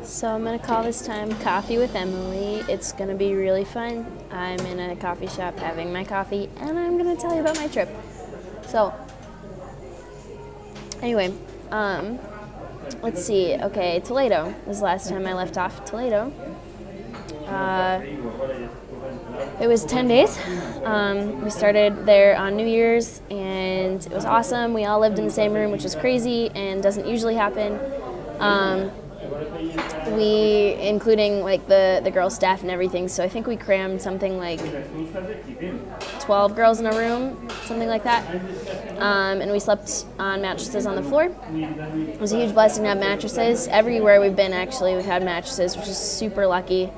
So I'm going to call this time Coffee with Emily. It's going to be really fun. I'm in a coffee shop having my coffee, and I'm going to tell you about my trip. So, anyway, let's see. Okay, Toledo was the last time I left off Toledo. It was 10 days. We started there on New Year's, and it was awesome. We all lived in the same room, which was crazy and doesn't usually happen. We, including like the girl staff and everything, so I think we crammed something like 12 girls in a room, something like that. And we slept on mattresses on the floor. It was a huge blessing to have mattresses. Everywhere we've been, actually, we've had mattresses, which is super lucky.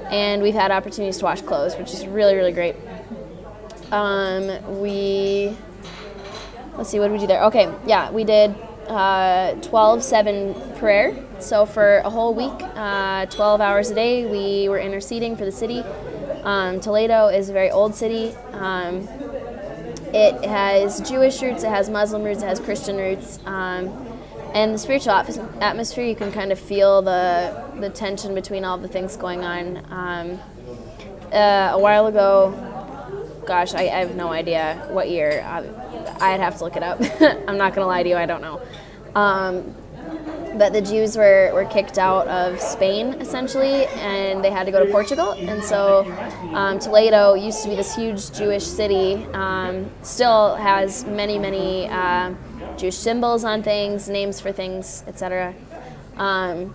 And we've had opportunities to wash clothes, which is really, really great. Let's see, what did we do there? Okay, yeah, we did 12-7 prayer. So for a whole week, 12 hours a day, we were interceding for the city. Toledo is a very old city. It has Jewish roots, it has Muslim roots, it has Christian roots. And the spiritual atmosphere, you can kind of feel the tension between all the things going on. A while ago, gosh, I have no idea what year. I'd have to look it up. I'm not going to lie to you, I don't know. But the Jews were kicked out of Spain, essentially, and they had to go to Portugal. And so Toledo used to be this huge Jewish city, still has many, many Jewish symbols on things, names for things, etc. And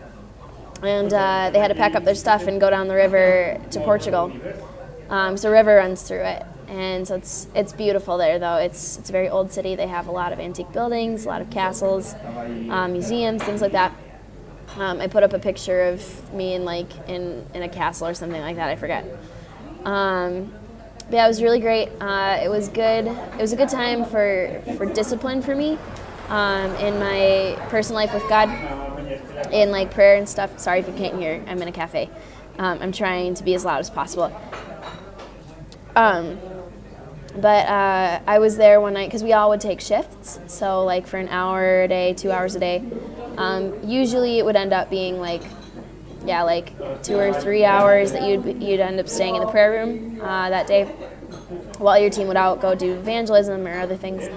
they had to pack up their stuff and go down the river to Portugal. So a river runs through it. And so it's beautiful there, though. It's a very old city. They have a lot of antique buildings, a lot of castles, museums, things like that. I put up a picture of me in a castle or something like that. I forget. But yeah, it was really great. It was good. It was a good time for discipline for me in my personal life with God, in like prayer and stuff. Sorry if you can't hear. I'm in a cafe. I'm trying to be as loud as possible. But I was there one night because we all would take shifts. So like for an hour a day, 2 hours a day. Usually it would end up being like 2 or 3 hours that you'd end up staying in the prayer room that day, while your team would go do evangelism or other things.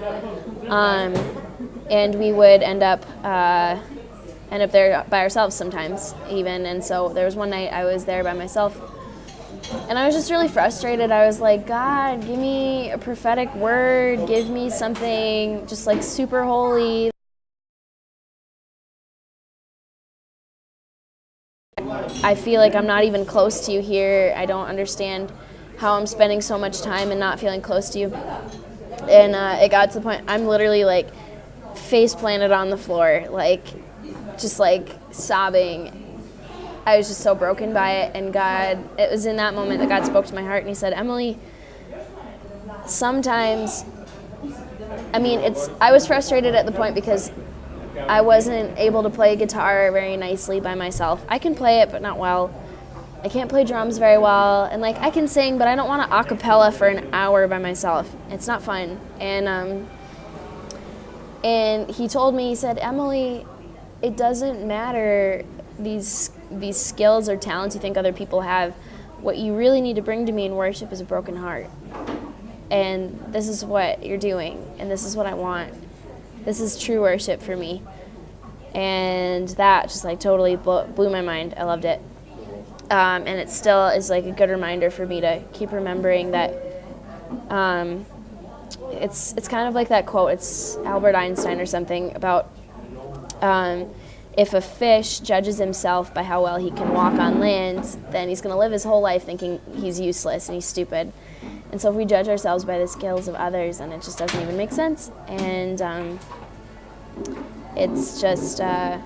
And we would end up there by ourselves sometimes even. And so there was one night I was there by myself. And I was just really frustrated. I was like, God, give me a prophetic word. Give me something just like super holy. I feel like I'm not even close to you here. I don't understand how I'm spending so much time and not feeling close to you. And it got to the point, I'm literally like face planted on the floor, just sobbing. I was just so broken by it, and it was in that moment that God spoke to my heart, and he said, Emily, sometimes, I was frustrated at the point because I wasn't able to play guitar very nicely by myself. I can play it, but not well. I can't play drums very well, and I can sing, but I don't want to a cappella for an hour by myself. It's not fun. And he told me, he said, Emily, it doesn't matter these skills or talents you think other people have. What you really need to bring to me in worship is a broken heart. And this is what you're doing, and this is what I want. This is true worship for me. And that just totally blew my mind. I loved it. And it still is a good reminder for me to keep remembering that it's kind of like that quote, it's Albert Einstein or something, about if a fish judges himself by how well he can walk on land, then he's going to live his whole life thinking he's useless and he's stupid. And so if we judge ourselves by the skills of others, then it just doesn't even make sense. And it's just, it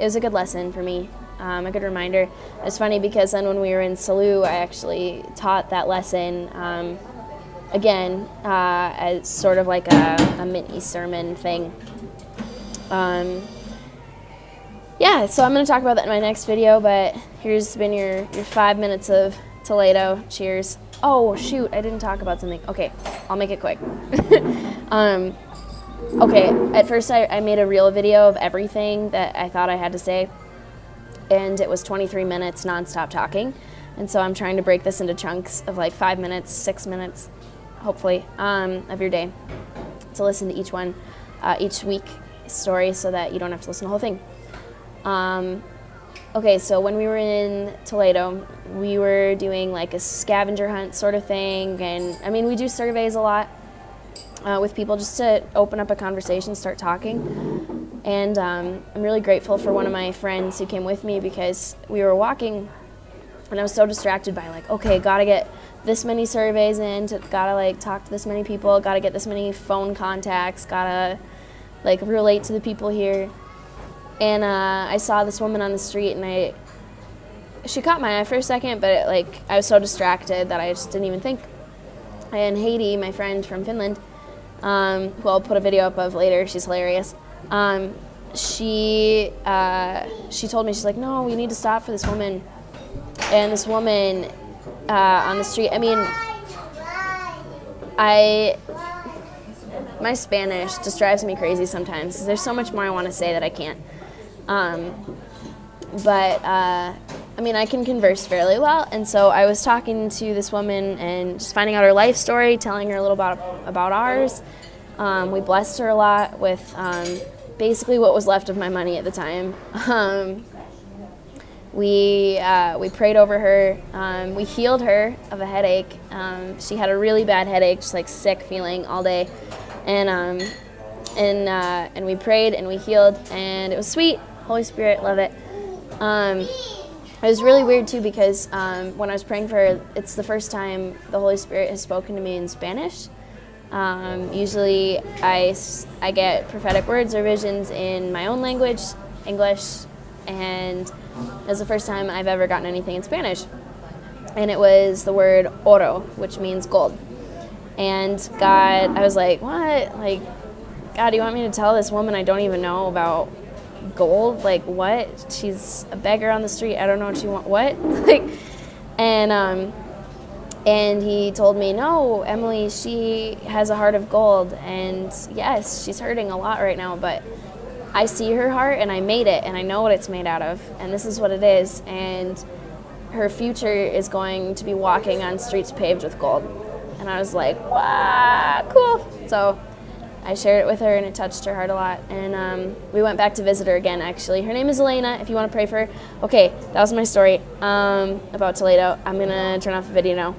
was a good lesson for me, a good reminder. It's funny because then when we were in Salou, I actually taught that lesson again as sort of like a mini sermon thing. Yeah, so I'm going to talk about that in my next video, but here's been your 5 minutes of Toledo. Cheers. Oh, shoot, I didn't talk about something. Okay, I'll make it quick. Okay, at first I made a real video of everything that I thought I had to say, and it was 23 minutes nonstop talking. And so I'm trying to break this into chunks of like 5 minutes, 6 minutes, hopefully, of your day to listen to each one, each week story, so that you don't have to listen to the whole thing. Okay, so when we were in Toledo, we were doing like a scavenger hunt sort of thing, and I mean, we do surveys a lot with people just to open up a conversation, start talking. And I'm really grateful for one of my friends who came with me, because we were walking and I was so distracted by like, okay, gotta get this many surveys in, gotta like talk to this many people, gotta get this many phone contacts, gotta like relate to the people here. And I saw this woman on the street, and she caught my eye for a second, but I was so distracted that I just didn't even think. And Haiti, my friend from Finland, who I'll put a video up of later, she's hilarious. She told me, she's like, no, we need to stop for this woman. And this woman on the street, I mean, my Spanish just drives me crazy sometimes, because there's so much more I want to say that I can't. But I mean, I can converse fairly well, and so I was talking to this woman and just finding out her life story, telling her a little about ours. We blessed her a lot with basically what was left of my money at the time. We prayed over her. We healed her of a headache. She had a really bad headache, just like sick feeling all day, and we prayed and we healed, and it was sweet. Holy Spirit, love it. It was really weird too, because when I was praying for her, it's the first time the Holy Spirit has spoken to me in Spanish. Usually I get prophetic words or visions in my own language, English, and it was the first time I've ever gotten anything in Spanish. And it was the word oro, which means gold. And God, I was like, what? Like, God, do you want me to tell this woman I don't even know about gold? Like, what? She's a beggar on the street. I don't know what she wants. What? Like, and he told me, no, Emily, she has a heart of gold, and yes, she's hurting a lot right now, but I see her heart, and I made it, and I know what it's made out of, and this is what it is, and her future is going to be walking on streets paved with gold. And I was like, wow, cool. So I shared it with her, and it touched her heart a lot. And we went back to visit her again, actually. Her name is Elena, if you want to pray for her. Okay, that was my story about Toledo. I'm going to turn off the video now.